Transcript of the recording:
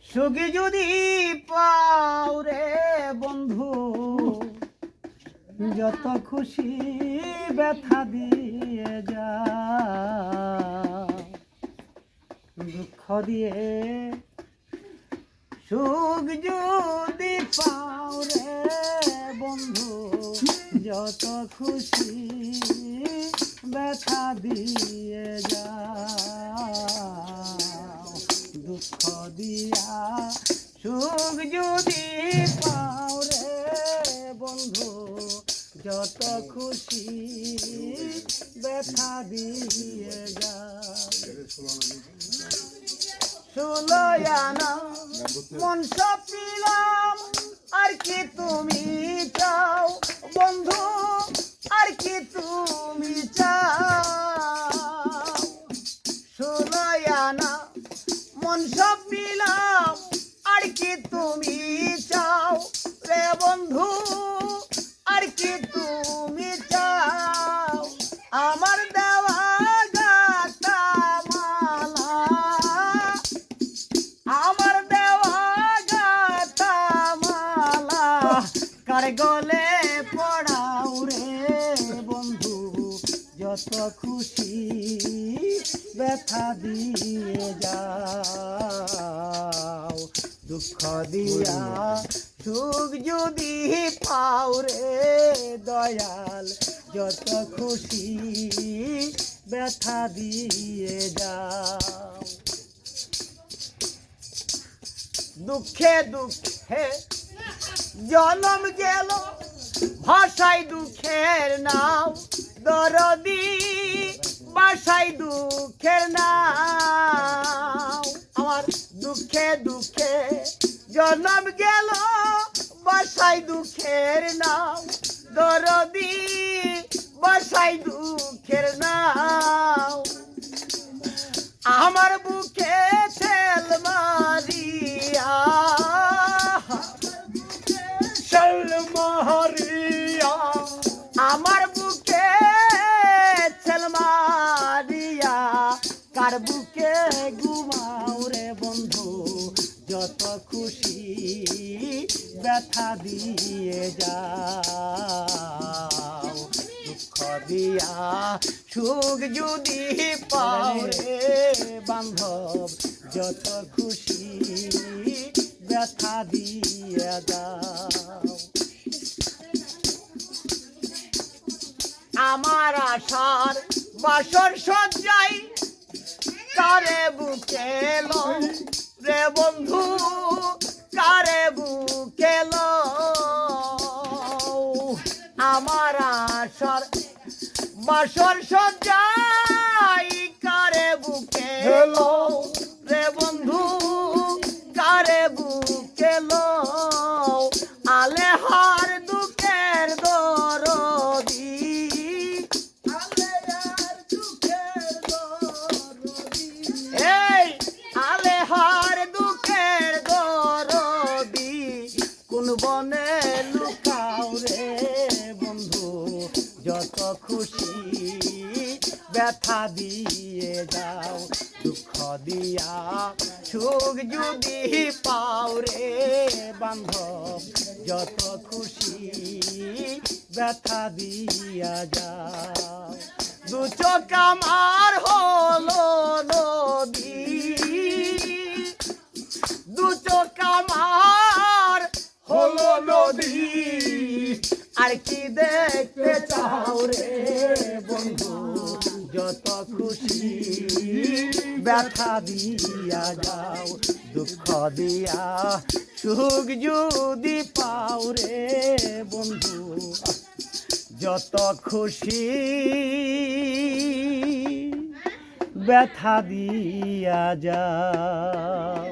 সুখ যদি পাও রে বন্ধু, যত খুশি ব্যথা দিয়ে যা, দুঃখ দিয়ে সুখ যদি পাও রে বন্ধু, যত খুশি ব্যথা দিয়ে যা, দুঃখ দিয়া সুখ যদি পাও রে বন্ধু, যত খুশি ব্যথা দিয়ে যা। ষোলয়ানা মন সপিলাম, আর কি তুমি চাও বন্ধু, আর কি তুমি চাও। ষোলয়ানা মন সপিলাম, আর কি তুমি চাও রে বন্ধু, আর কি তুমি চাও। আমার দেওয়া গাতা মালা, আমার দেওয়া গাতা মালা কার গলে পড়াও রে বন্ধু, যত খুশি ব্যথা দিয়ে যাও। দুঃখ দিয়া সুখ যদি পাও রে দয়াল, যত খুশি ব্যথা দিয়ে যাও। দুঃখে দুঃখে জনম গেল, ভাষায় দুঃখের নাও, দরদি বাসায় দুঃখের নাও। আমার দুঃখে দুঃখে জনম গেল, বাসায় দুঃখের নাও, দরদি বাসায় দুঃখের নাও। আমার বুকে তেল মারিয়া, তেল মারিয়া, আমার বুকে তেল মারিয়া, কার বুকে ঘুমাও রে বন্ধু, যত খুশি ব্যথা দিয়ে যাও। দুঃখ দিয়া সুখ যদি পাও রে বান্ধব, যত খুশি ব্যথা দিয়ে যাও। আমার আশার বাসর সজ্জাই কারে বুকে লো রে বন্ধু, কারে বুকে লো। আমার আশার বাসর সজ্জাই কারে বুকে লো রে বন্ধু, কারে বুকে লো। আলেহার দুঃখের দরদি, আলেহার দুঃখের দরদি, এই আলেহার দুঃখের দরদি, কোন বনে লুকাও রে বন্ধু, যত খুশি ব্যথা দিয়ে যাও। দুঃখ দিয়া সুখ যদি পাও রে বান্ধব, যত খুশি ব্যথা দিয়া যাও। দু চোখ আমার হলো নদী, দু চোখ আমার হলো নদী, আর কি দেখতে চাও রে বন্ধু, যত খুশি ব্যথা দিয়া যাও। দুঃখ দিয়া সুখ যদি পাও রে বন্ধু, যত খুশি ব্যথা দিয়া যাও।